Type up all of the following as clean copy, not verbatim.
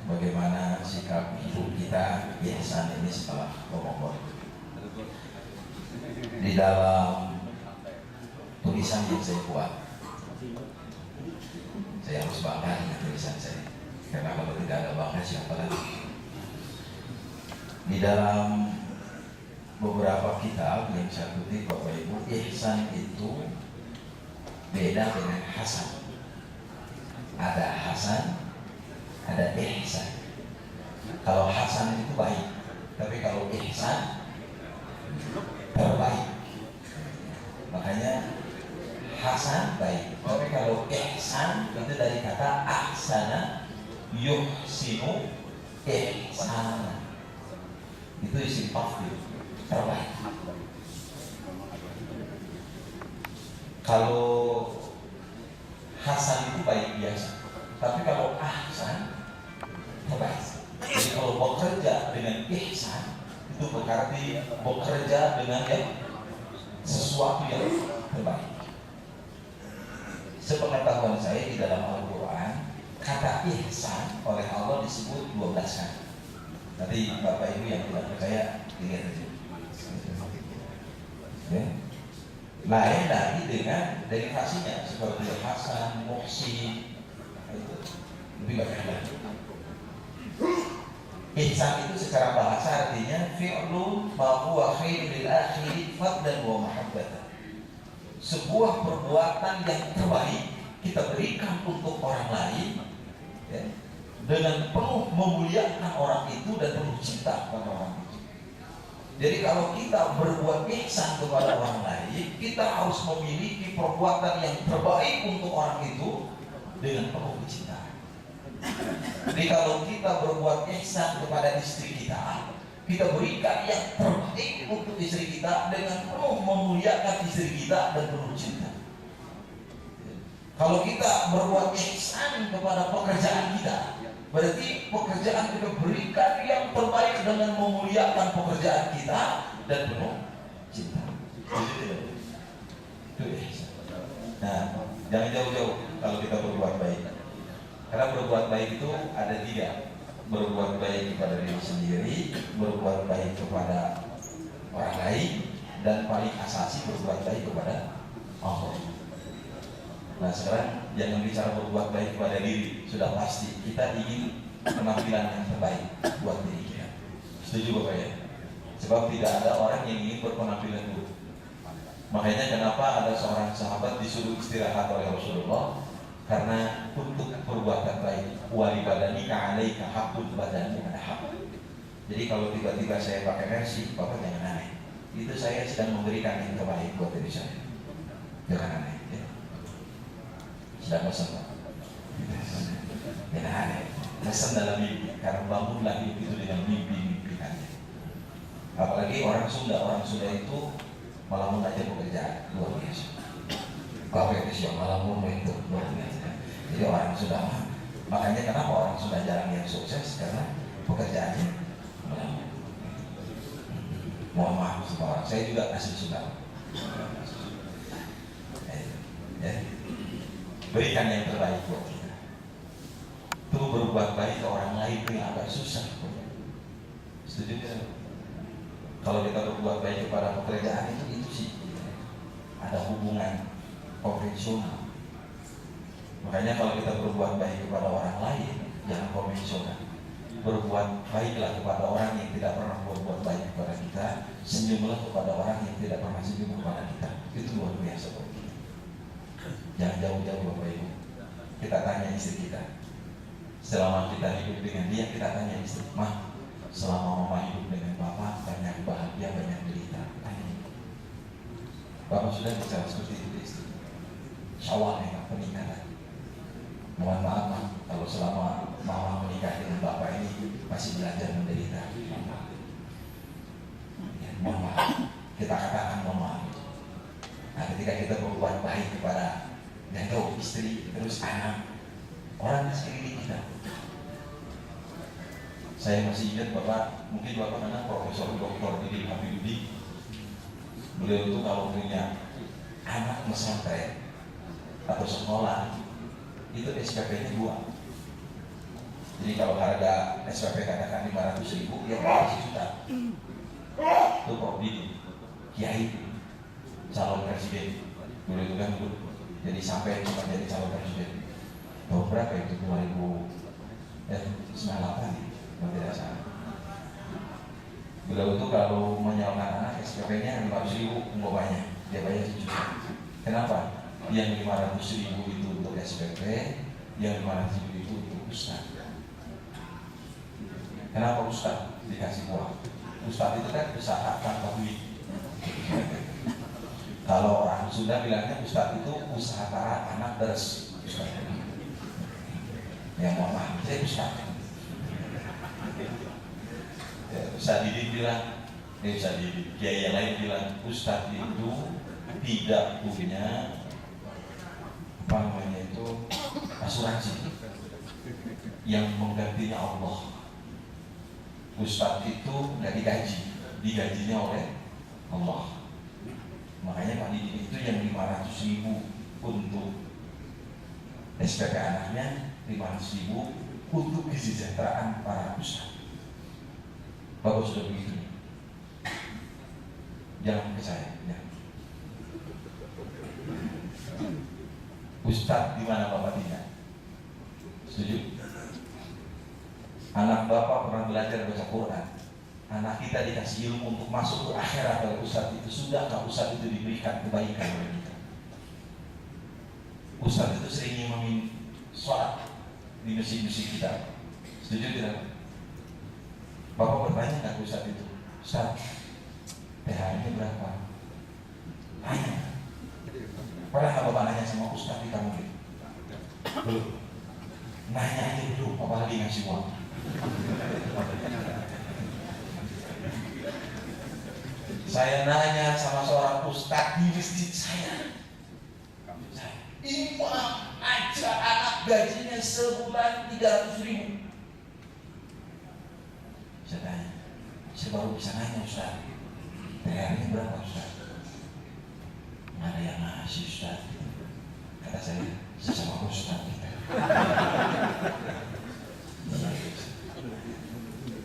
bagaimana sikap ibu kita ihsan ini setelah Ramadan. Di dalam tulisan yang saya buat, saya harus bangga dengan tulisan saya, karena kalau tidak ada bangga siapa lagi. Di dalam beberapa kitab yang saya kutip Bapak Ibu, ihsan itu beda dengan hasan. Ada hasan, ada ihsan. Kalau hasan itu baik, tapi kalau ihsan terbaik. Makanya hasan baik, tapi kalau ihsan itu dari kata ahsana yuhsinu ihsana. Itu isim tafdhil, terbaik. Kalau hasan itu baik biasa, tapi kalau ahsan terbaik. Jadi kalau bekerja dengan ihsan itu berarti bekerja dengan sesuatu yang terbaik. Sepengetahuan saya di dalam Al-Quran, kata ihsan oleh Allah disebut 12 kali. Nanti Bapak Ibu yang tidak percaya lihat aja. Ya. Lain lagi dengan derivasinya seperti hasan, muhsin, itu lebih banyak lagi. Ihsan itu secara bahasa artinya fi'lu ma huwa khairul lil akhiri fadlan wa mahabbatan. Sebuah perbuatan yang terbaik kita berikan untuk orang lain, ya, dengan penuh memuliakan orang itu dan penuh cinta kepada orang itu. Jadi kalau kita berbuat ihsan kepada orang lain, kita harus memiliki perbuatan yang terbaik untuk orang itu dengan penuh kecintaan. Jadi kalau kita berbuat ihsan kepada istri kita, kita berikan yang terbaik untuk istri kita dengan penuh memuliakan istri kita dan penuh cinta. Kalau kita berbuat ihsan kepada pekerjaan kita, berarti pekerjaan kita berikan yang terbaik dengan memuliakan pekerjaan kita dan penuh cinta. Itu ihsan. Nah, jangan jauh-jauh kalau kita berbuat baik. Karena berbuat baik itu ada 3. Berbuat baik kepada diri sendiri, berbuat baik kepada orang lain, dan paling asasi berbuat baik kepada Allah. Nah sekarang jangan bicara berbuat baik kepada diri, sudah pasti kita ingin penampilan yang terbaik buat diri kita. Setuju Bapak ya? Sebab tidak ada orang yang ingin berpenampilan buruk. Makanya kenapa ada seorang sahabat disuruh istirahat oleh Rasulullah, karena untuk perbuatan baik, wali badani ka'alaika haqqul badani ada hak. Jadi kalau tiba-tiba saya pakai Mercy, Bapak jangan aneh. Itu saya sedang memberikan yang terbaik buat diri saya. Jangan aneh ya. Sedang pesan Pak. Jangan aneh. Pesan dalam mimpi, karena bangunlah hidup itu dengan mimpi-mimpikannya. Apalagi orang Sunda itu malam aja pekerjaan luar biasa. Bapak itu siang malam itu luar biasa. Jadi orang Sunda, makanya kenapa orang Sunda jarang yang sukses, karena pekerjaannya malam. Mohon maaf semua orang, saya juga asli Sunda. Ya. Berikan yang terbaik buat kita. Itu berbuat baik ke orang lain itu yang agak susah. Setuju kan? Kalau kita berbuat baik kepada pekerjaan itu sih ada hubungan konvensional. Makanya kalau kita berbuat baik kepada orang lain, jangan konvensional. Berbuat baiklah kepada orang yang tidak pernah berbuat baik kepada kita. Senyumlah kepada orang yang tidak pernah senyum kepada kita. Itu luar biasa Bapak. Jangan jauh-jauh Bapak Ibu. Kita tanya istri kita. Selama kita hidup dengan dia, kita tanya istri, "Mah, selama mama hidup dengan Bapak, banyak bahagia, banyak derita." Tanya. Bapak sudah bicara seperti itu istri. Syawal ya, pernikahan. Mohon maaf Mah, kalau selama mama menikah dengan Bapak ini masih belajar menderita. Ya, mohon maaf. Kita katakan mohon maaf. Nah, ketika kita berbuat baik kepada jatuh istri, terus anak, orang di sekeliling kita. Saya masih ingat Bapak, mungkin Bapak kenal Profesor Dr. Didi Habibie. Beliau itu kalau punya anak pesantren atau sekolah, itu SPP-nya 2. Jadi kalau harga SPP katakan 500.000, ya berapa juta? Itu Prof Didi, Kiai, calon presiden dulu itu kan dulu. Jadi sampai cuma jadi calon presiden. Tahun berapa itu? 2098 kalau tidak salah. Beliau itu kalau menyalurkan anak SPP-nya 500.000 umpamanya, dia bayar 1 juta. Kenapa? Yang 500.000 itu untuk SPP, yang 500.000 itu untuk ustaz. Kenapa ustaz dikasih uang? Ustaz itu kan usaha tanpa duit. Kalau orang Sunda bilangnya ustaz itu usaha para anak deres. Ya mohon maaf, saya ustaz. Ya, Ustaz Didi bilang, Ustaz Didi, kiai yang lain bilang, ustaz itu tidak punya apa namanya itu asuransi yang menggantinya Allah. Ustaz itu nggak digaji, digajinya oleh Allah. Makanya Pak Didi itu yang 500.000 untuk SPP anaknya, 500.000 untuk kesejahteraan para ustaz. Bapak sudah begitu, jangan percaya. Ya. Ustaz di mana Bapak tidak? Setuju? Anak Bapak pernah belajar baca Quran. Anak kita dikasih ilmu untuk masuk ke akhirat oleh Ustaz itu. Sudahkah Ustaz itu diberikan kebaikan oleh kita? Ustaz itu sering imamin sholat di masjid-masjid kita. Setuju tidak? Bapak bertanya nggak ke Ustaz itu? Ustaz, THR-nya berapa? Tanya. Pernah nggak Bapak nanya sama Ustaz kita mungkin? Belum. Nanya aja dulu, apalagi ngasih uang. Saya nanya sama seorang ustaz di masjid saya, imam aja anak gajinya sebulan 300.000. Saya tanya, saya baru bisa nanya Ustaz, THR-nya berapa Ustaz? Nggak ada yang ngasih Ustaz. Kata saya, sesama Ustaz kita.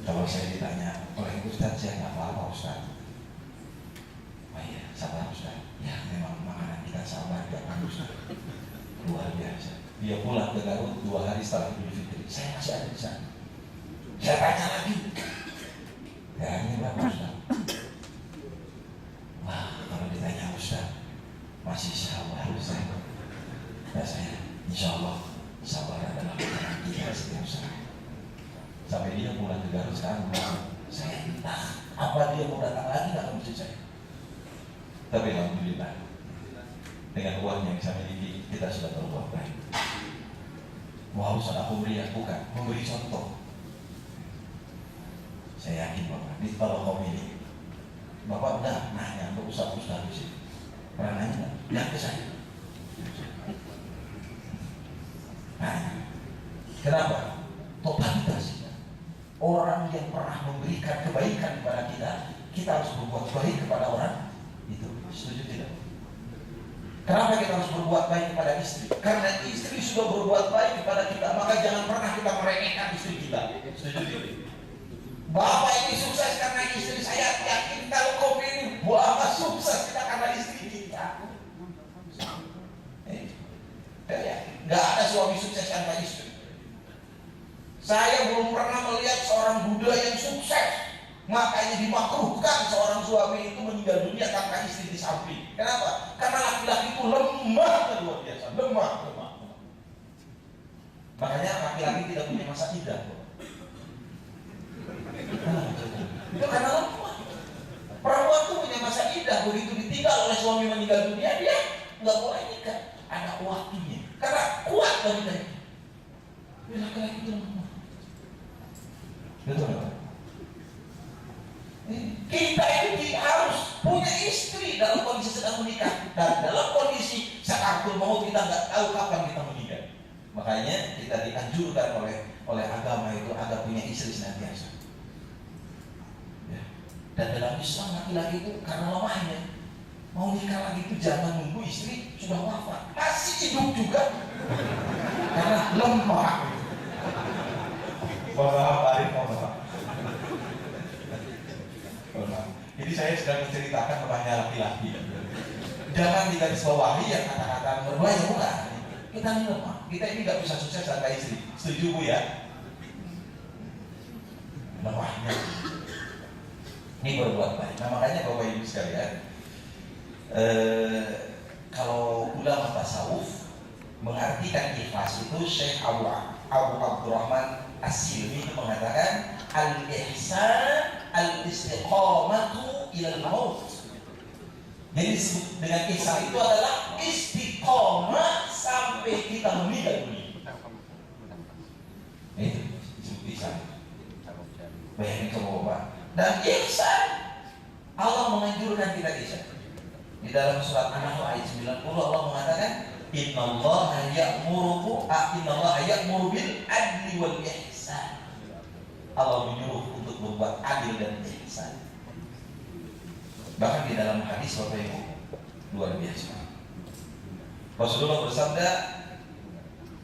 Kalau saya ditanya oleh Ustaz, saya nggak apa-apa Ustaz. Oh iya, sabar Ustaz. Ya memang makanan kita sabar, jangan Ustaz. Luar biasa. Dia pulang ke Garut 2 hari setelah Idul Fitri. Saya masih ada di sana. Saya tanya lagi, THR-nya berapa Ustaz? Wah, kalau ditanya Ustaz, masih sabar Ustaz. Ya saya, insya Allah sabar adalah makanan kita setiap saat. Sampai dia pulang ke Garut sekarang, saya entah apa dia mau datang lagi nggak ke masjid saya. Tapi alhamdulillah, dengan uang yang saya miliki, kita sudah berbuat baik. Mau harus ada pemberian, bukan memberi contoh. Saya yakin Bapak, di kalau kau milih, Bapak udah nanya untuk ustaz-ustaz di sini. Pernah nanya nggak? Yang ke saya. Nah, kenapa? Totalitas. Orang yang pernah memberikan kebaikan kepada kita, kita harus berbuat baik kepada orang itu. Setuju tidak? Kenapa kita harus berbuat baik kepada istri? Karena istri sudah berbuat baik kepada kita, maka jangan pernah kita meremehkan istri kita. Setuju tidak? Bapak ini sukses karena istri saya, yakin kalau kau ini Bapak sukses kita karena istri kita. Nggak ada suami sukses tanpa istri. Saya belum pernah melihat seorang Buddha yang sukses. Makanya dimakruhkan seorang suami itu meninggal dunia tanpa istri di samping. Kenapa? Karena laki-laki itu lemah, luar biasa, lemah. Makanya laki-laki tidak punya masa idah. Itu karena lemah. Perempuan itu punya masa idah, begitu ditinggal oleh suami meninggal dunia, dia nggak boleh nikah. Ada waktunya. Karena kuat wanita itu. Laki-laki itu lemah. Betul nggak? Kita ini harus punya istri dalam kondisi sedang menikah, dan dalam kondisi sakaratul maut kita nggak tahu kapan kita meninggal. Makanya kita dianjurkan oleh agama itu agar punya istri senantiasa. Ya. Dan dalam Islam laki-laki itu karena lemahnya mau nikah lagi itu jangan nunggu istri sudah wafat, masih hidup juga karena lemah. Mohon maaf, Arif, mohon maaf. Jadi saya sedang menceritakan namanya laki-laki. Jangan digarisbawahi yang kata-kata berbahaya, bukan. Kita ini lemah. Kita ini nggak bisa sukses tanpa istri. Setuju Bu ya? Lemahnya. Ini berbuat baik. Nah makanya Bapak Ibu sekalian, kalau ulama tasawuf mengartikan ikhlas itu, Syekh Abu Abdurrahman As-Silmi itu mengatakan al-ihsan al-istiqamatu ilal maut. Jadi dengan ihsan itu adalah istiqamah sampai kita meninggal dunia. Itu disebut ihsan. Bayangin coba Bapak. Dan ihsan, Allah menganjurkan kita ihsan. Di dalam surat An-Nahl ayat 90 Allah mengatakan Innallaha ya'muru bil adli wal ihsan. Allah menyuruh untuk berbuat adil dan ihsan. Bahkan di dalam hadis Bapak Ibu luar biasa. Rasulullah bersabda,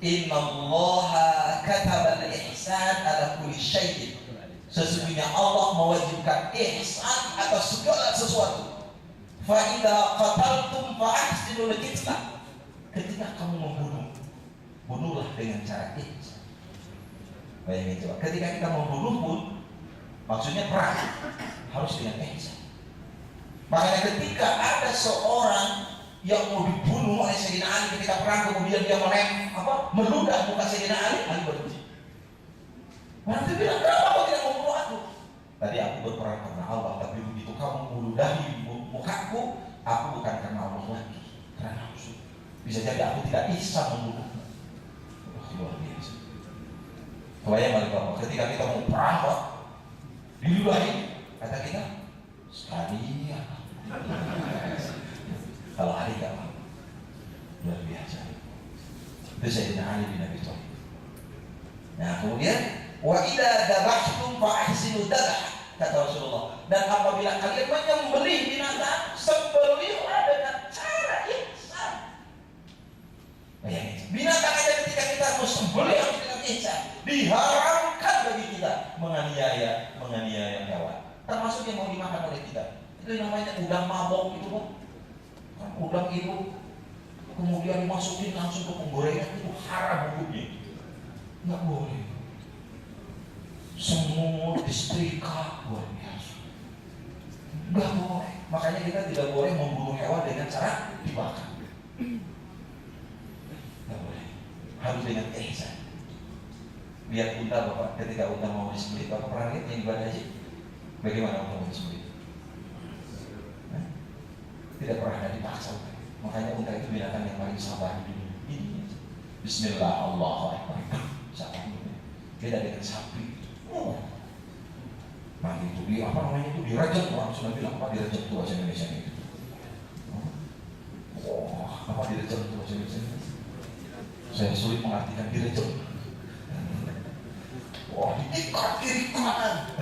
Innallaha katabal ihsan ala kulli syai'in. Sesungguhnya Allah mewajibkan ihsan atas segala sesuatu. Fa idza qataltum fa ahsinul qitlah. Ketika kamu membunuh, bunuhlah dengan cara ihsan. Bayangin coba, ketika kita membunuh pun maksudnya perang, harus dengan ihsan. Makanya ketika ada seorang yang mau dibunuh oleh Sayyidina Ali ketika perang, kemudian dia meludah muka Sayyidina Ali berhenti. Orang itu bilang, kenapa kau tidak membunuh aku? Tadi aku berperang karena Allah, tapi begitu kamu meludahi mukaku, aku bukan karena Allah lagi, karena nafsu. Bisa jadi aku tidak bisa membunuhmu. Luar biasa. Kebayang balik Bapak, ketika kita mau perang Pak, diludahi, kata kita sekali ya. Kalau Ali gak mau, luar biasa. Itu Sayyidina Ali bin Abi Thalib. Nah kemudian wa idza dabahtum fa ahsinu dabah, kata Rasulullah. Dan apabila kalian menyembelih binatang, sembelihlah dengan cara ihsan. Bayangin, binatang aja ketika kita mau sembelih harus dengan ihsan. Diharamkan bagi kita menganiaya hewan, termasuk yang mau dimakan oleh kita. Itu yang namanya udang mabok itu Pak. Udang itu kemudian dimasukin langsung ke penggorengan, itu haram hukumnya. Nggak boleh. Semut, disetrika, luar biasa. Nggak boleh. Makanya kita tidak boleh membunuh hewan dengan cara dibakar. Nggak boleh. Harus dengan ihsan. Lihat unta Bapak, ketika unta mau disembelih, Bapak pernah lihat yang ibadah haji? Bagaimana unta mau disembelih? Tidak pernah ada dipaksa. Makanya unta itu binatang yang paling sabar di dunia. Ini Bismillah, Allahu Akbar. Sabar ini. Beda dengan sapi. Nah itu dirajam, orang sudah bilang apa dirajam itu bahasa Indonesia itu. Apa dirajam itu bahasa Indonesia? Saya sulit mengartikan dirajam. Diikat kiri kanan.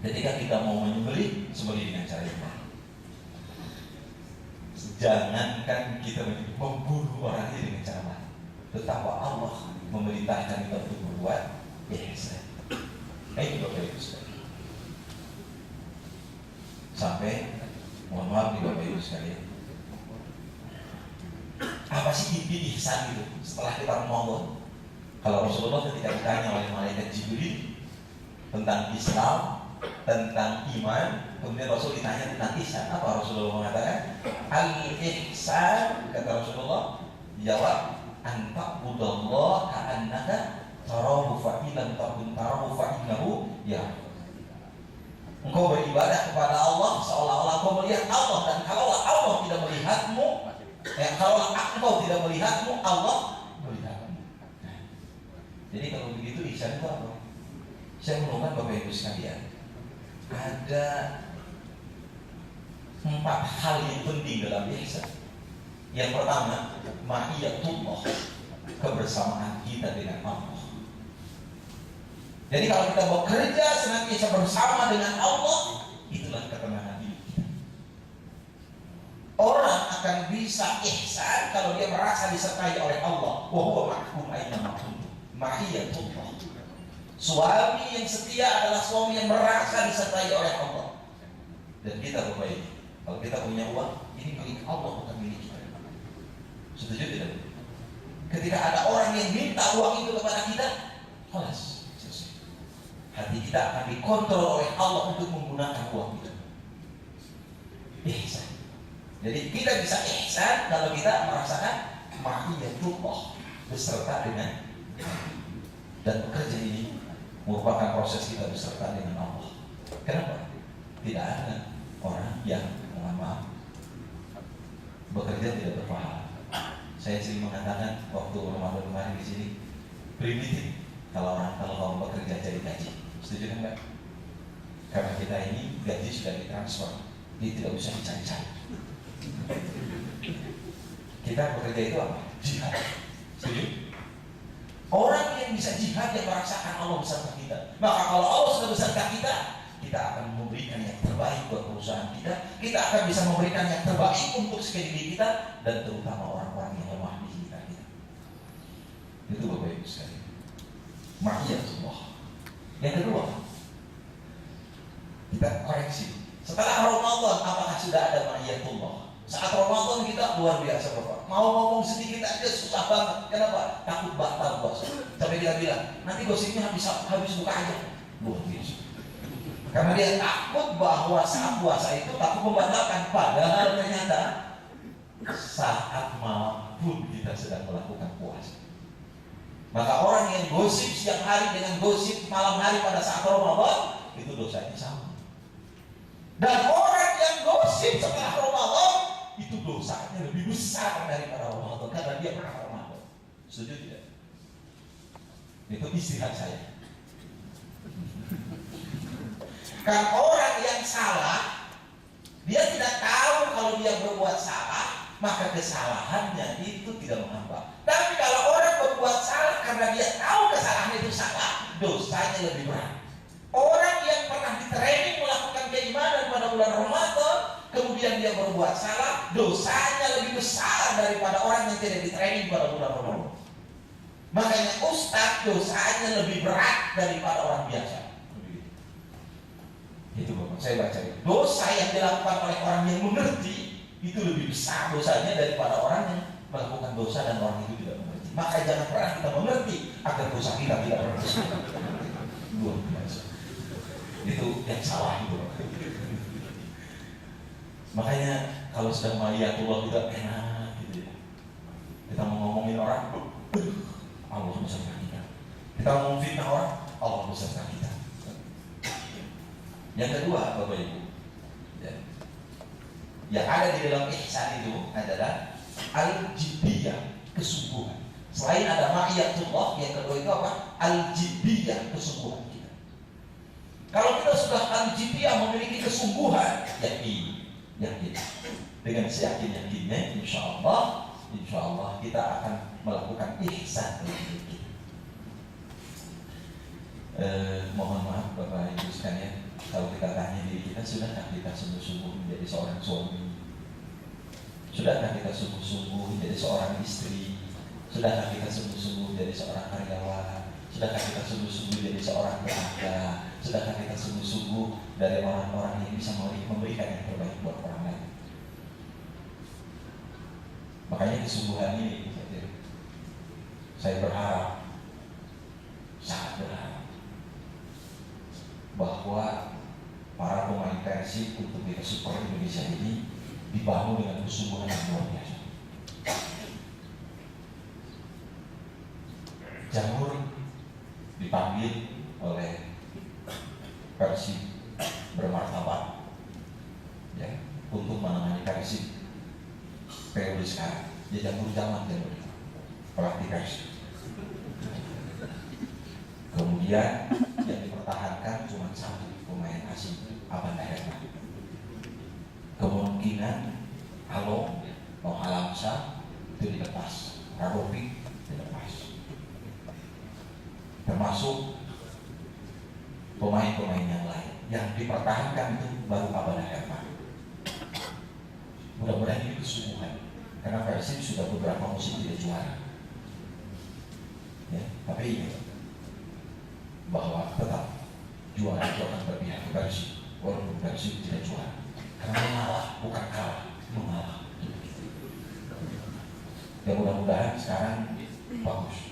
Ketika kita mau menyembelih, sembelih dengan cara yang benar. Jangankan kita membunuh orang ini dengan cara mati, betapa Allah memerintahkan kita untuk berbuat ihsan. Itu Bapak Ibu sekalian. Sampai, mohon maaf nih Bapak Ibu sekalian, apa sih inti ihsan itu? Setelah kita ngomong, kalau Rasulullah ketika ditanya oleh malaikat Jibril tentang Islam, tentang iman, kemudian Rasul ditanya tentang ihsan, apa Rasulullah mengatakan? Al-ihsan, kata Rasulullah, jawab, anta'budallah ka'annaka tarahu fa'ilam takun tarahu fa'innahu ya. Engkau beribadah kepada Allah seolah-olah engkau melihat Allah, dan kalau Allah tidak melihatmu, kalau engkau tidak melihatmu, Allah melihatmu. Jadi kalau begitu ihsan itu apa? Saya menemukan Bapak Ibu sekalian, ada 4 hal yang penting dalam ihsan. Yang pertama, ma'iyatullah, kebersamaan kita dengan Allah. Jadi kalau kita bekerja senantiasa bersama dengan Allah, itulah ketenangan hidup kita. Orang akan bisa ihsan kalau dia merasa disertai oleh Allah. Wa huwa ma'akum aina ma kuntum. Ma'iyatullah. Suami yang setia adalah suami yang merasa disertai oleh Allah. Dan kita berbaik. Kalau kita punya uang, ini milik Allah, bukan milik kita. Setuju tidak? Ketika ada orang yang minta uang itu kepada kita, kelas, selesai. Hati kita akan dikontrol oleh Allah untuk menggunakan uang itu. Ihsan. Jadi kita bisa ihsan kalau kita merasakan ma'iyatullah beserta dengan, dan bekerja ini merupakan proses kita beserta dengan Allah. Kenapa? Tidak ada orang yang, mohon maaf, bekerja tidak berpahala. Saya sering mengatakan waktu Ramadan kemarin di sini, primitif kalau kamu bekerja cari gaji. Setuju kan enggak? Karena kita ini gaji sudah ditransfer, dia tidak usah dicari-cari. Kita bekerja itu apa? Jihad. Setuju? Orang yang bisa jihad yang merasakan Allah beserta kita. Maka kalau Allah sudah beserta kita, kita akan memberikan yang terbaik buat perusahaan kita. Kita akan bisa memberikan yang terbaik untuk sekeliling kita, dan terutama orang-orang yang lemah di sekitar kita. Itu Bapak Ibu sekalian. Ma'iyatullah. Yang kedua, kita koreksi. Setelah Ramadan, apakah sudah ada ma'iyatullah? Saat Ramadan kita luar biasa Bapak. Mau ngomong sedikit aja susah banget. Kenapa? Takut batal bos. Sampai dia bilang, nanti gosipnya habis buka aja. Luar biasa. Karena dia takut bahwa saat puasa itu takut membatalkan. Padahal ternyata saat malam pun kita sedang melakukan puasa. Maka orang yang gosip siang hari dengan gosip malam hari pada saat Ramadan, itu dosanya sama. Dan orang yang gosip setelah Ramadan, itu dosanya lebih besar daripada Ramadan, karena dia pernah Ramadan. Setuju tidak? Itu istihad saya. Kan orang yang salah, dia tidak tahu kalau dia berbuat salah, maka kesalahannya itu tidak menghambat. Tapi kalau orang berbuat salah karena dia tahu kesalahan itu salah, dosanya lebih berat. Orang yang pernah di-training melakukan keimanan pada bulan Ramadan, kemudian dia berbuat salah, dosanya lebih besar daripada orang yang tidak di-training pada bulan Ramadan. Makanya ustaz dosanya lebih berat daripada orang biasa. Itu Bapak, saya baca itu. Dosa yang dilakukan oleh orang yang mengerti itu lebih besar dosanya daripada orang yang melakukan dosa dan orang itu tidak mengerti. Maka jangan pernah kita mengerti agar dosa kita tidak pernah dosa. Luar biasa. Itu yang salah itu. Makanya kalau sedang ma'iyatullah kita enak gitu ya. Kita mau ngomongin orang, Allah beserta kita. Kita mau fitnah orang, Allah beserta kita. Yang kedua Bapak Ibu, yang ada di dalam ihsan itu adalah al-jiddiyah, kesungguhan. Selain ada ma'iyatullah, yang kedua itu apa? Al-jiddiyah, kesungguhan kita. Kalau kita sudah al-jiddiyah, memiliki kesungguhan, yakin. Dengan seyakin-yakinnya, insya Allah kita akan melakukan ihsan dalam hidup kita. Mohon maaf Bapak Ibu sekalian, kalau kita tanya diri kita, sudahkah kita sungguh-sungguh menjadi seorang suami? Sudahkah kita sungguh-sungguh menjadi seorang istri? Sudahkah kita sungguh-sungguh menjadi seorang karyawan? Sudahkah kita sungguh-sungguh menjadi seorang tetangga? Sudahkah kita sungguh-sungguh dari orang-orang yang bisa memberikan yang terbaik buat orang lain? Makanya kesungguhan ini, saya berharap, sangat berharap bahwa para pemain Persib untuk Liga Super Indonesia ini dibangun dengan kesungguhan yang luar biasa. Jamur dipanggil oleh Persib bermartabat ya, untuk menangani Persib periode sekarang. Dia Jamur zaman pelatih Persib. Kemudian yang dipertahankan cuma satu pemain asing, Abang Herman. Kemungkinan Alamsa itu dilepas, Radovic dilepas. Termasuk pemain-pemain yang lain. Yang dipertahankan itu baru Abang Herman. Mudah-mudahan ini kesungguhan, karena Persib sudah beberapa musim tidak juara. Ya, tapi ingat bahwa tetap juara itu akan berpihak ke Persib, walaupun Persib tidak juara, karena mengalah bukan kalah, mengalah. Ya mudah-mudahan sekarang bagus.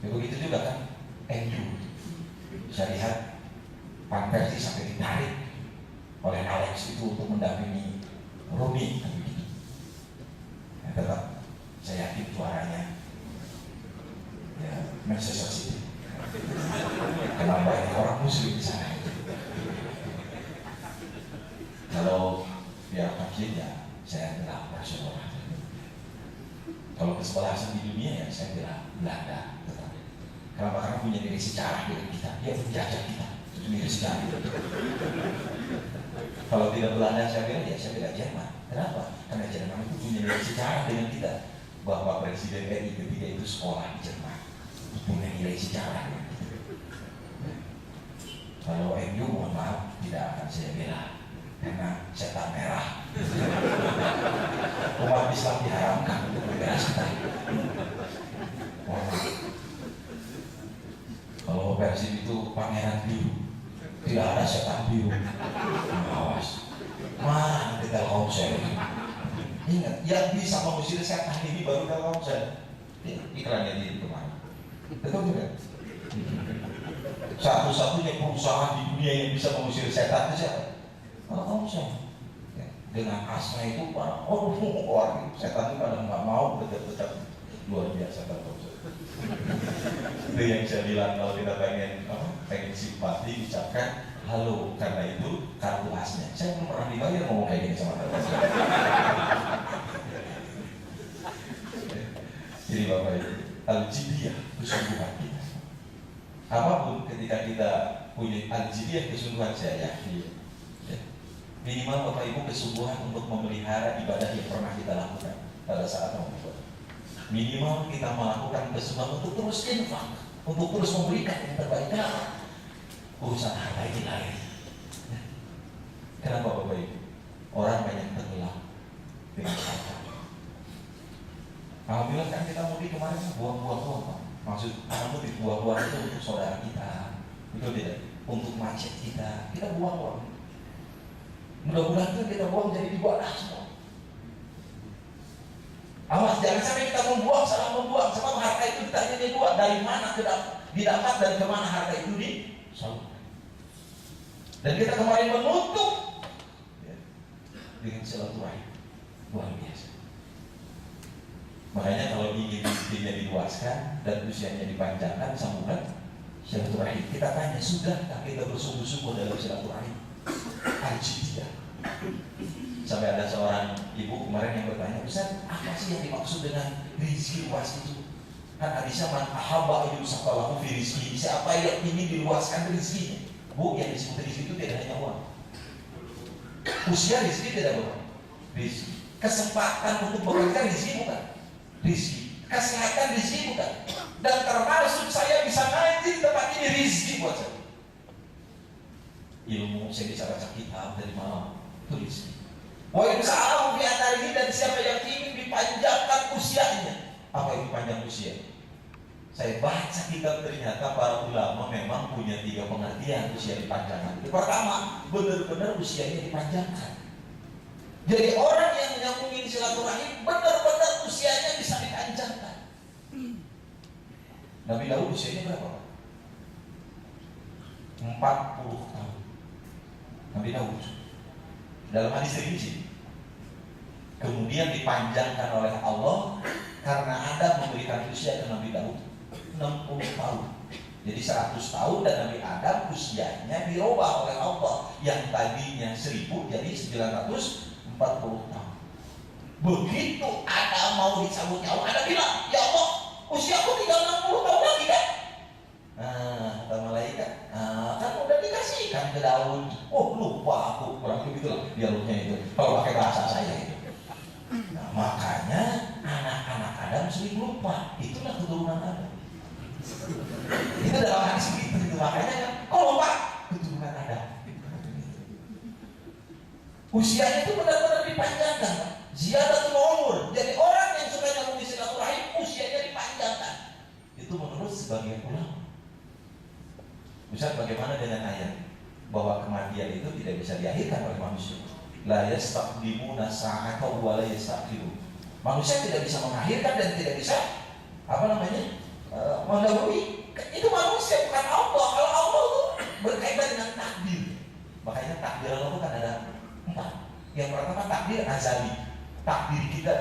Ya begitu juga kan MU. Saya lihat Van Persie sampai ditarik oleh Alex itu untuk mendampingi Rooney. Ya, tetap saya yakin juaranya ya Manchester City. Kenapa banyak orang muslim di sana? Kalau biar kecil ya saya bilang Barcelona. Kalau kesebelasan di dunia ya saya bilang Belanda. Kenapa? Karena punya nilai sejarah dengan kita. Dia menjajah kita. Itu nilai sejarah. Kalau tidak Belanda saya bilang Jerman. Kenapa? Karena Jerman itu punya nilai sejarah dengan kita. Bahwa Presiden RI ketiga itu sekolah di Jerman. Punya nilai sejarah. Kalau MU mohon maaf tidak akan saya bela. Karena setan merah. Umat Islam diharamkan untuk membela setan. Kalau Persib itu pangeran biru, tidak ada setan biru. Awas, mana kita Telkomsel? Ingat, yang bisa mengusir setan ini baru Telkomsel. Iklannya di kemana? Betul tidak? Satu-satunya perusahaan di dunia yang bisa mengusir setan itu siapa? Telkomsel. Ya, dengan asma itu orang setan itu pada nggak mau dekat-dekat. Luar biasa Telkomsel. Itu yang saya bilang kalau kita pengen simpati ucapkan halo, karena itu kartu asnya. Saya belum pernah dibayar ngomong kayak gini sama Telkomsel. Jadi Bapak Ibu, al-jidiyah kesungguhan kita. Apapun ketika kita punya al-jidiyah kesungguhan, saya yakin minimal Bapak Ibu kesungguhan untuk memelihara ibadah yang pernah kita lakukan pada saat Ramadan. Minimal kita melakukan kesungguhan untuk terus infak, untuk terus memberikan yang terbaik. Kenapa? Urusan harta ini lain. Kenapa Bapak Ibu? Orang banyak tenggelam dengan harta. Alhamdulillah kan kita mudik kemarin buang-buang uang. Maksud mudik buang-buang itu untuk saudara kita, betul tidak? Untuk macet kita buang uang. Mudah-mudahan itu kita buang jadi ibadah semua. Awas, jangan sampai kita membuang, salah membuang. Sebab harta itu kita hanya dibuat dari mana didapat dan kemana harta itu disalurkan. Dan kita kemarin menutup dengan silaturahim luar biasa. Makanya kalau ingin rezekinya diluaskan dan usianya dipanjangkan, sambungan silaturahim. Kita tanya, sudahkah kita bersungguh-sungguh dalam silaturahim? Al-jidiyah. Sampai ada seorang ibu kemarin yang bertanya, Ustaz, apa sih yang dimaksud dengan rizki luas itu? Kan hadisnya man ahabba yusaqalahu fi rizki. Siapa yang ingin diluaskan rizkinya? Bu, yang disebut rizki itu tidak hanya uang. Usia rizki tidak bukan. Rizki. Kesempatan untuk bekerja rizki bukan. Rizki. Kesehatan rizki bukan. Dan termasuk saya bisa ngaji di tempat ini rizki buat saya. Ilmu saya bisa baca kitab dari malam itu rizki. Wa insa'alahu fi atharihi, dan siapa yang ingin dipanjangkan usianya. Apa itu panjang usia? Saya baca kitab, ternyata para ulama memang punya 3 pengertian usia dipanjangkan. Pertama, benar-benar usianya dipanjangkan. Jadi orang yang menyambungin silaturahim benar-benar usianya bisa dipanjangkan. Nabi Daud usianya berapa? 40 tahun. Nabi Daud dalam hadis Tirmidzi, kemudian dipanjangkan oleh Allah karena Adam memberikan usia ke Nabi Daud 60 tahun. Jadi 100 tahun dan Nabi Adam usianya dirubah oleh Allah, yang tadinya 1000 jadi 940 tahun. Begitu Adam mau dicabut nyawa, Adam bilang, ya Allah, usiaku tinggal 60 tahun lagi kan? Kata malaikat, kan udah dikasihkan ke Daud. Oh, lupa aku, kurang begitu lah dialognya itu. Kalau pakai bahasa saya itu. Nah, makanya anak-anak Adam sering lupa. Itulah keturunan Adam. Itu dalam hadis begitu. Makanya kan, oh lupa, keturunan Adam. Usianya itu benar-benar dipanjangkan. Ziyadatul umur. Jadi orang yang suka nyambung silaturahim, usianya dipanjangkan. Itu menurut Ustaz, bagaimana dengan ayat bahwa kematian itu tidak bisa diakhirkan oleh manusia? La yastaqdimuna sa'ata wa la yastaqdimun. Manusia tidak bisa mengakhirkan dan tidak bisa mendahului. Itu manusia, bukan Allah. Kalau Allah itu berkaitan dengan takdir. Makanya takdir Allah itu kan ada 4. Yang pertama takdir azali. Takdir kita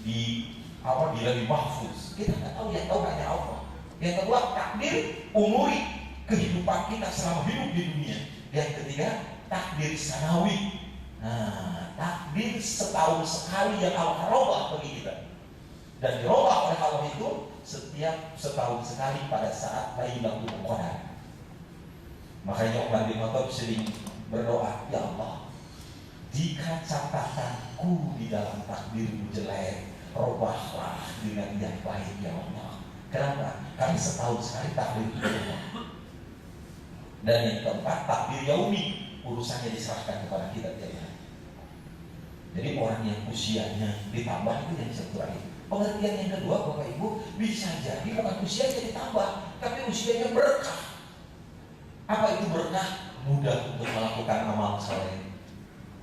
di lauh mahfuz. Kita nggak tahu, yang tahu hanya Allah. Yang kedua takdir umuri, kehidupan kita selama hidup di dunia. Yang ketiga takdir sanawi. Nah, takdir setahun sekali yang Allah robah bagi kita. Dan dirobah oleh Allah itu setiap setahun sekali pada saat Lailatul Qadar. Makanya Umar bin Khattab sering berdoa, ya Allah, jika catatanku di dalam takdirmu jelek, robahlah dengan yang baik ya Allah. Kenapa? Karena setahun sekali takdir itu berubah. Dan yang keempat, takdir yaumi, urusannya diserahkan kepada kita tiap hari. Jadi orang yang usianya ditambah itu yang terakhir. Pengertian yang kedua, Bapak Ibu, bisa jadi bukan usianya ditambah, tapi usianya berkah. Apa itu berkah? Mudah untuk melakukan amal saleh.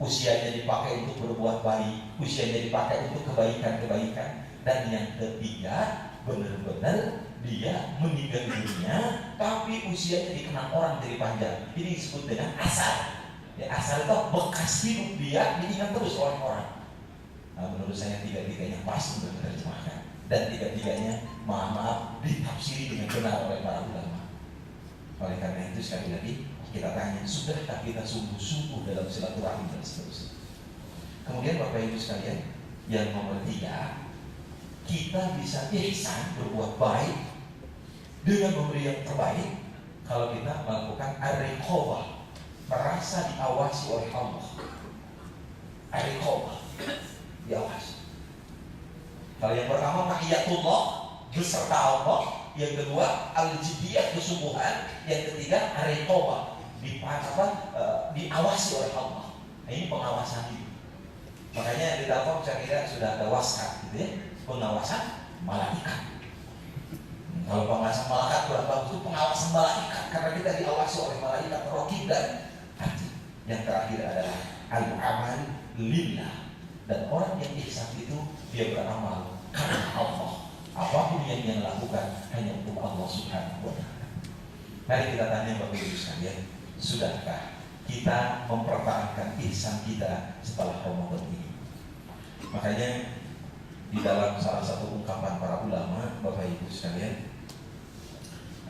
Usianya dipakai untuk berbuat baik, usianya dipakai untuk kebaikan-kebaikan. Dan yang ketiga, benar-benar dia meninggal dunia, tapi usianya dikenang orang jadi panjang. Ini disebut dengan asar. Ya, asar itu bekas hidup dia diingat terus oleh orang. Nah, menurut saya tiga-tiganya pas untuk diterjemahkan, dan tiga-tiganya maaf ditafsiri dengan benar oleh para ulama. Oleh karena itu sekali lagi kita tanya, sudahkah kita sungguh-sungguh dalam silaturahim dan seterusnya? Kemudian Bapak Ibu sekalian, yang nomor 3, kita bisa ihsan, berbuat baik dengan memberi yang terbaik kalau kita melakukan ar-riqabah, merasa diawasi oleh Allah. Ar-riqabah, diawasi. Kalau yang pertama ma'iyatullah, beserta Allah. Yang kedua al-jiddiyah, kesungguhan. Yang ketiga ar-riqabah, diawasi oleh Allah. Nah, ini pengawasan itu. Makanya di Telkom saya kira sudah ada waskat gitu ya, pengawasan malaikat. Kalau pengawasan malaikat berapa itu pengawasan malaikat, karena kita diawasi oleh malaikat raqib dan atid. Yang terakhir adalah al-amal lillah. Dan orang yang ihsan itu dia beramal karena Allah. Apapun yang dia lakukan hanya untuk Allah Subhanahu wa ta'ala. Mari kita tanya Bapak Ibu sekalian, sudahkah kita mempertahankan ihsan kita setelah Ramadan ini? Makanya di dalam salah satu ungkapan para ulama, Bapak Ibu sekalian,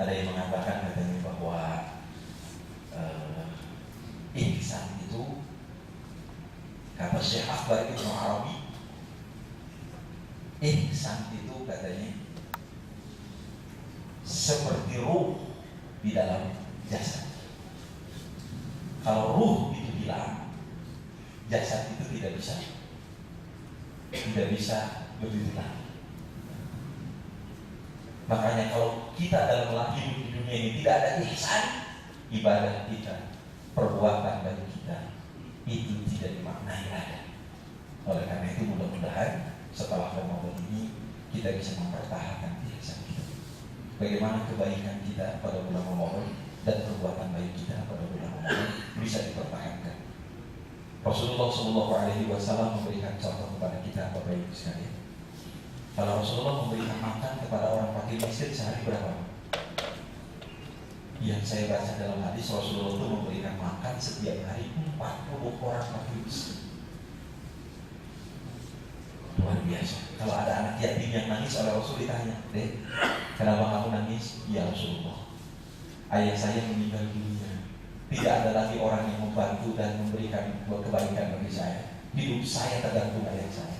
ada yang mengatakan katanya bahwa ihsan itu, kata Syekh Akbar Ibnu Arabi, ihsan itu katanya seperti ruh di dalam jasad. Kalau ruh itu hilang, jasad itu tidak bisa berdiri lagi. Makanya kalau kita dalam hidup di dunia ini tidak ada ihsan, ibadah kita, perbuatan bagi kita itu tidak dimaknai ada. Oleh karena itu mudah-mudahan setelah Ramadan ini kita bisa mempertahankan ihsan kita. Bagaimana kebaikan kita pada bulan Ramadan dan perbuatan baik kita pada bulan Ramadan bisa dipertahankan. Rasulullah SAW memberikan contoh kepada kita, Bapak Ibu sekalian. Kalau Rasulullah memberikan makan kepada orang fakir miskin sehari berapa? Yang saya baca dalam hadis, Rasulullah itu memberikan makan setiap hari 40 orang fakir miskin. Luar biasa. Kalau ada anak yatim yang nangis oleh Rasul ditanya, "Dek, kenapa kamu nangis?" "Ya Rasulullah, ayah saya meninggal dunia. Tidak ada lagi orang yang membantu dan memberikan kebaikan bagi saya. Hidup saya tergantung ayah saya."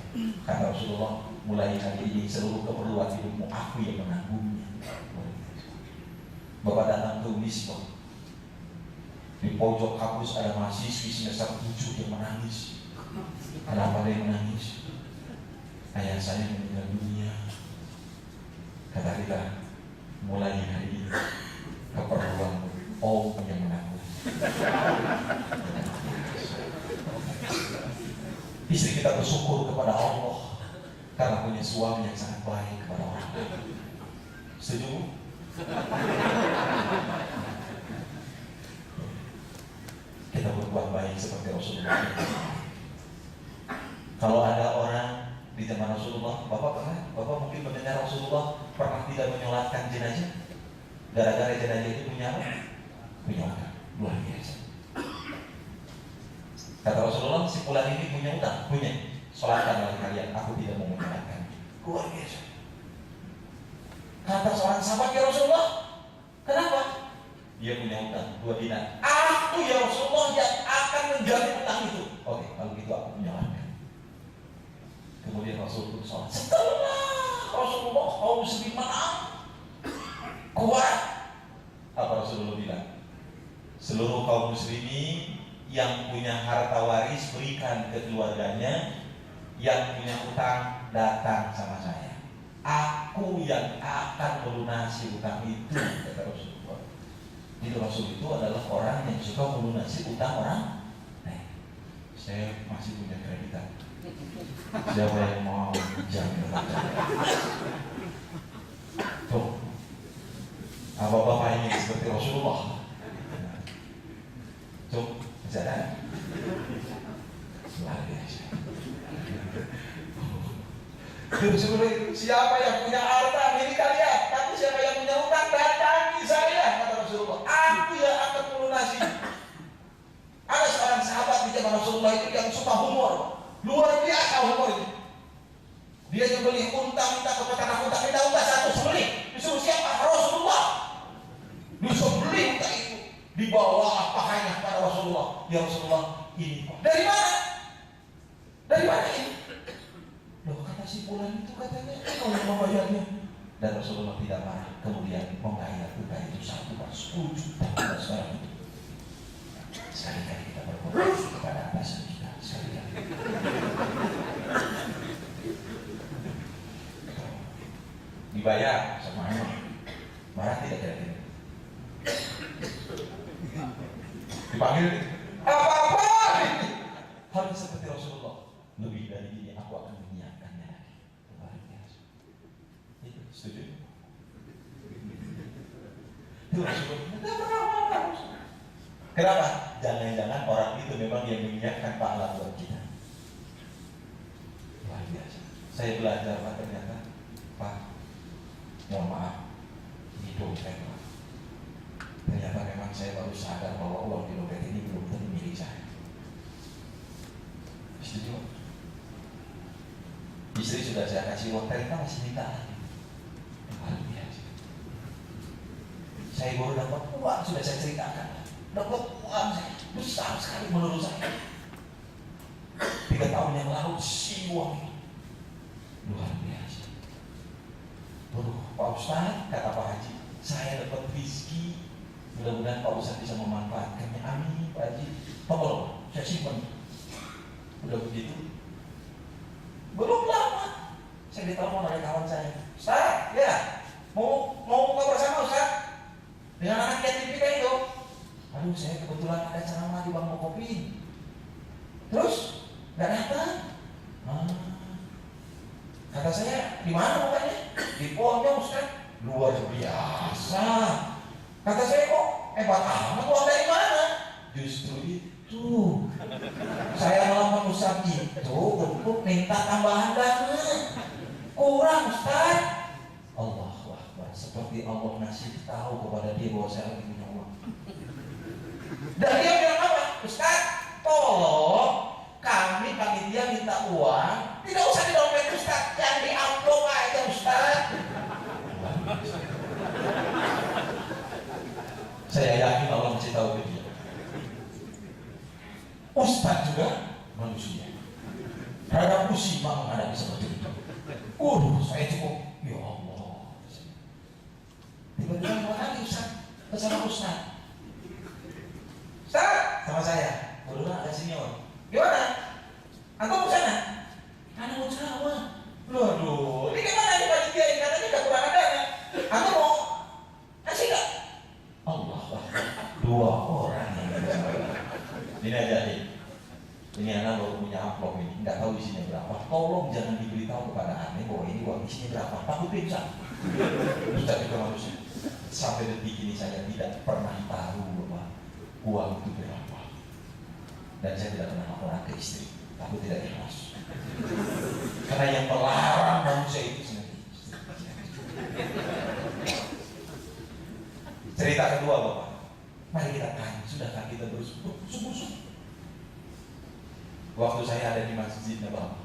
Kata Rasulullah, "Mulai hari ini seluruh keperluan hidupmu aku yang menanggungnya." Bapak datang ke Unisba, di pojok kampus ada mahasiswi semester 7 yang menangis. Kenapa dia menangis? "Ayah saya meninggal dunia." Kata kita, mulai hari ini keperluan Om yang menanggung. Istri kita bersyukur kepada Allah karena punya suami yang sangat baik kepada orang. Setuju? Rasulullah. Kalau ada orang di zaman Rasulullah, Bapak mungkin mendengar Rasulullah pernah tidak menyolatkan jenazah, gara-gara jenazah itu punya apa? Punya utang, luar biasa. Kata Rasulullah, si fulan ini punya utang, punya. Sholatkan oleh kalian, aku tidak mau menyolatkan. Luar biasa. Kata seorang sahabat, ya Rasulullah, kenapa? Dia punya utang 2 dinar. Aku ya Rasulullah yang akan menjaga utang itu. Oke, kalau gitu aku menyolatkan. Kemudian Rasul pun sholat. Setelah Rasulullah kaum muslimin menang kuat, apa Rasulullah bilang? Seluruh kaum muslimin yang punya harta waris berikan ke keluarganya, yang punya utang datang sama saya. Aku yang akan melunasi utang itu, kata Rasulullah. Jadi Rasul itu adalah orang yang suka melunasi utang orang. Saya masih punya kreditan. Siapa yang mau jamin? Tuh, apa bapak ini seperti Rasulullah? Tuh, jalan. Luar biasa. Siapa yang punya harta milik kalian, tapi siapa yang punya utang datangi saya, kata Rasulullah. Aku yang akan melunasi. Ada seorang sahabat di zaman Rasulullah itu yang suka humor. Luar biasa humor itu. Dia nyembelih unta, minta ke peternak unta, minta unta satu sembelih. Disuruh siapa? Rasulullah. Disembelih unta itu, dibawa pahanya kepada Rasulullah. Ya Rasulullah, ini dari mana? Dari mana ini? Loh, kata si fulan itu katanya kalau yang membayarnya. Dan Rasulullah tidak marah. Kemudian membayar unta itu 1/10 juta sekarang itu. Sekali-kali kita berkorban kepada atasan kita, sekali-kali. Dibayar sama anak, marah tidak kira-kira? Dipanggil, apa-apa? Harus seperti Rasulullah. Lebih dari ini aku akan menyiapkannya lagi. Luar biasa. Itu setuju? Itu Rasulullah. Kenapa? Jangan-jangan orang itu memang yang menyiapkan pahala buat kita. Luar biasa. Saya belajar Pak, ternyata Pak, mohon maaf, ini dompet Pak. Ternyata memang saya baru sadar bahwa uang di dompet ini belum tentu milik saya. Setuju? Istri sudah saya kasih uang, ternyata masih minta lagi. Luar biasa. Saya baru dapat uang, sudah saya ceritakan. Dapat uang saya besar sekali menurut saya. 3 tahun yang lalu si uang ini luar biasa. Pak Ustadz, kata Pak Haji, saya dapat rezeki. Mudah-mudahan Pak Ustadz bisa memanfaatkannya. Amin Pak Haji. Tolong, saya simpan. Udah begitu, belum lama saya ditelepon oleh kawan saya. Ustadz, ya mau buka bersama Ustadz dengan anak yatim kita itu. Aduh, saya kebetulan ada ceramah di Bangku Kopi. Terus nggak datang. Kata saya, di mana bukanya? Di Pondok Ustaz. Luar biasa. Kata saya, kok hebat amat, uang dari mana? Justru itu saya melawan Ustaz itu untuk minta tambahan dana. Kurang Ustaz. Allahu Akbar. Seperti Allah ngasih tahu kepada dia bahwa saya lagi punya uang. Dan dia bilang apa? Ustaz, tolong kami panitia minta uang, tidak usah di dompet Ustaz, yang di amplop aja Ustaz. Saya yakin Allah masih tahu ke dia. Ustaz juga manusia. Rada pusing menghadapi seperti itu. Saya cukup. Ya Allah. Tiba-tiba mau lagi Ustaz bersama Ustaz. Ustaz, sama saya. Udah ada senior. Gimana? Atau mau sana? Karena mau ceramah. Waduh, ini gimana nih panitia ini? Katanya udah kurang dana. Atau mau kasih nggak? Allah, 2 orang yang ini aja nih. Ini anak baru punya amplop ini, nggak tahu isinya berapa. Tolong jangan diberitahu kepada aneh bahwa ini uang isinya berapa. Takut pingsan. Ustaz juga manusia. Sampai detik ini saya tidak pernah tahu bahwa uang itu berapa. Dan saya tidak pernah laporan ke istri, aku tidak ikhlas. Karena yang melarang manusia itu sendiri. Cerita kedua Bapak, mari kita tanya, sudahkah kita bersungguh-sungguh? Waktu saya ada di Masjid Nabawi,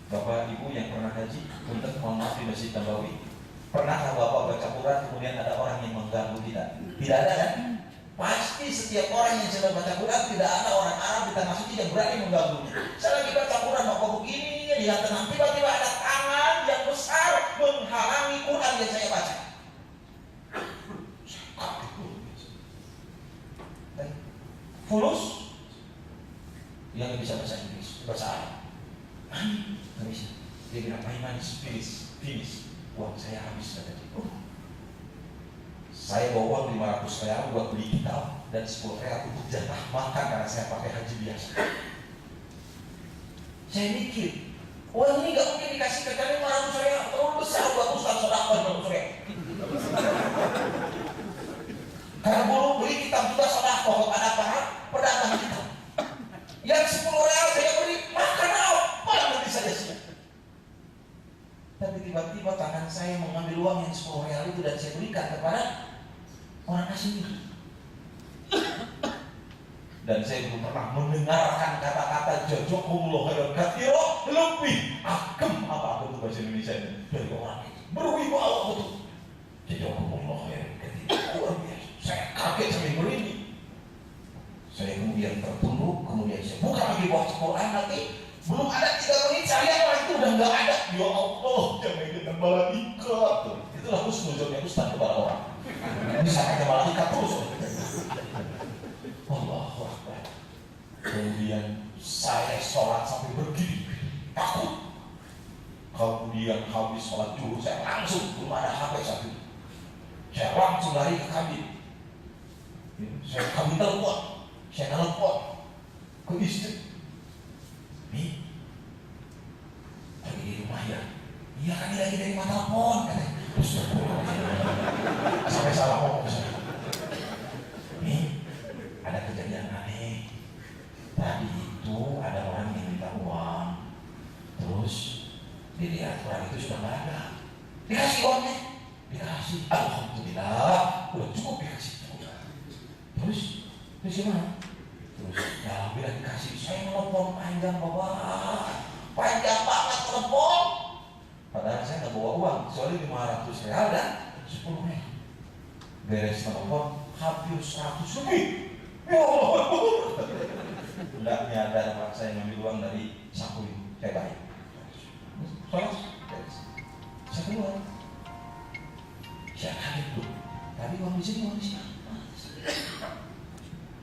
Bapak Ibu yang pernah haji, untuk mohon maaf di Masjid Nabawi, pernahkah Bapak baca Quran kemudian ada orang yang mengganggu kita? Tidak ada kan? Pasti setiap orang yang sedang baca Quran, tidak ada orang Arab di tanah suci yang berani mengganggunya. Saya lagi baca Quran, Bapak begini, lihat tenang, tiba-tiba ada tangan yang besar menghalangi Quran yang saya baca. Fulus yang nggak bisa bahasa Inggris, bahasa Arab, nggak bisa. Dia bilang, "Maiman, finish, uang saya habis," kata dia. Saya bawa uang 500 real buat beli kitab dan 10 real untuk jatah makan karena saya pakai haji biasa. Saya mikir, uang ini nggak mungkin dikasih ke kalian 500 real, terlalu besar buat Ustaz sedekah 500 real. Karena belum beli kitab juga sedekah kepada para pedagang kitab. Yang 10 real saya beri makan apa nanti saja siap. Tapi tiba-tiba tangan saya mengambil uang yang 10 real itu dan saya berikan kepada orang asing itu. Dan saya belum pernah mendengarkan kata-kata jazakumullah khairan katsira lebih agem apa itu bahasa Indonesia ini dari orang itu. Berwibawa betul. Jazakumullah khairan katsira. Luar biasa. Saya kaget sampai merinding. Saya kemudian tertunduk, kemudian saya buka lagi baca Quran nanti. Belum ada 3 menit saya orang itu udah nggak ada. Ya Allah, jangan dengan malaikat. Itulah husnuzonnya Ustaz kepada orang. Bisa ada malaikat terus. Allahu Akbar. Kemudian saya sholat sampai berdiri, takut. Kemudian habis sholat dulu, saya langsung, belum ada HP saat itu, saya langsung lari ke kabin. Saya kabin telepon, saya telepon ke istri. Nih, lagi di rumah ya? Iya kan, ini lagi dari rumah telepon katanya. Terus sampai salah ngomong saya. Nih, ada kejadian aneh. Tadi itu ada orang yang minta uang, terus dilihat orang itu sudah nggak ada. Dikasih uangnya, dikasih. Alhamdulillah, udah cukup dikasih. Terus gimana? Terus ya bila dikasih, saya telepon panjang Bapak, panjang banget telepon. Padahal saya nggak bawa uang, soalnya 500 real dan 10 real. Beres telepon, hampir 100 lebih. Ya Allah, nggak nyadar Pak, saya ngambil uang dari saku ini, saya baik. Saya keluar, saya kaget tuh. Tadi uang di sini, uang di sini.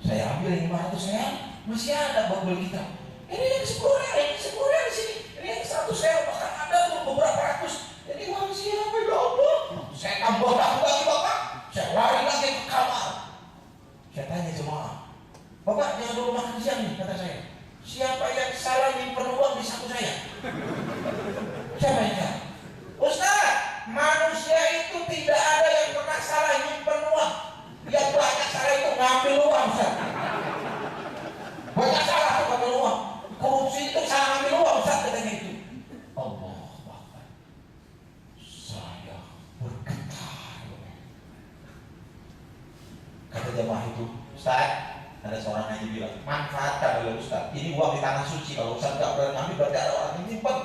Saya ambil yang 500 real, masih ada buat beli kita. Ini yang 10 real, ini 10 real di sini. Ini yang 100 real, bahkan ada tuh beberapa ratus. Jadi uang siapa ya Allah? Saya tambah lagi Bapak. Saya lari lagi ke kamar. Saya tanya jemaah, Bapak jangan dulu makan siang nih, kata saya. Siapa yang salah nyimpen uang di saku saya? Siapa yang salah? Ustaz, manusia itu tidak ada yang pernah salah nyimpen uang. Yang banyak salah itu ngambil uang, Ustaz. Banyak salah tuh ngambil uang. Korupsi itu salah ngambil uang, Ustaz, katanya itu. Allah Akbar. Saya bergetar. Kata jemaah itu, Ustaz, ada seorang yang bilang, manfaatkan oleh Ustaz. Ini uang di tanah suci. Kalau Ustaz nggak berani ngambil, berarti ada orang yang nyimpen.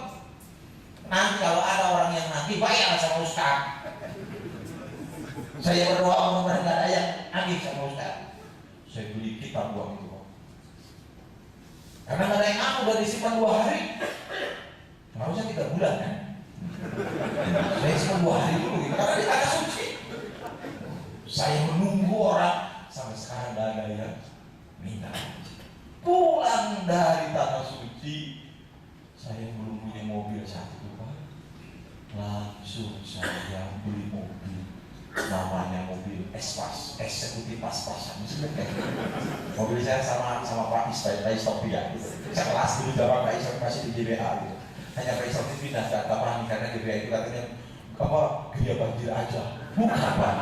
Nanti kalau ada orang yang nagih, bayar sama Ustaz. Saya berdoa mudah-mudahan nggak ada yang nagih sama Ustaz. Saya beli kitab uang itu. Karena nggak ada yang ngaku, udah disimpan 2 hari. Harusnya 3 bulan kan? Saya simpan 2 hari dulu gitu, karena di tanah suci. Saya menunggu orang sampai sekarang nggak ada yang minta. Pulang dari tanah suci, saya belum punya mobil saat itu Pak. Langsung saya beli mobil, namanya mobil Espas, eksekutif pas-pasan. Mobil saya sama Pak Istopia gitu. Saya kelas dulu jawab Pak Istopia masih di GBA gitu. Hanya Pak Istopia pindah ke Taman karena GBA itu katanya apa, gaya banjir aja. Bukan Pak,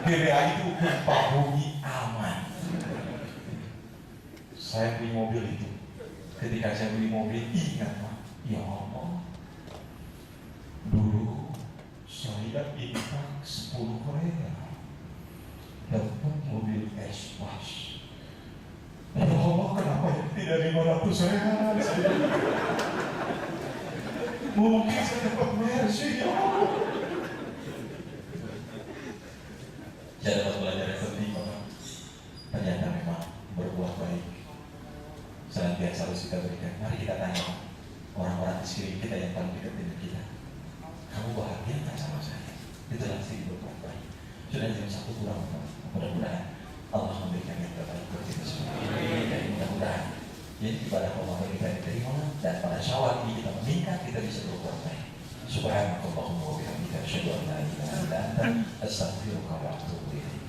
GBA itu gempa bumi aman. Saya beli mobil itu. Ketika saya beli mobil, ingat Pak, ya Allah, dulu saya infak 10 Korea dapat mobil Espas. Ya Allah, kenapa tidak 500 real? Mungkin saya dapat Mercy, ya Allah. Saya dapat belajar yang penting, Pak. Ternyata memang berbuat baik senantiasa harus kita berikan. Mari kita tanya orang-orang di sekeliling kita yang paling dekat dengan kita, kamu bahagia nggak sama saya? Itulah sih berbuat baik. Sudah jam 1 pulang, mudah-mudahan Allah memberikan yang terbaik buat kita semua. Dan mudah-mudahan jadi ibadah Ramadan kita diterima, dan pada Syawal ini kita meningkat, kita bisa berbuat baik. Subhanallahumma wa bihamdika, asyhadu an la ilaha illa anta, astaghfiruka wa atubu ilaik.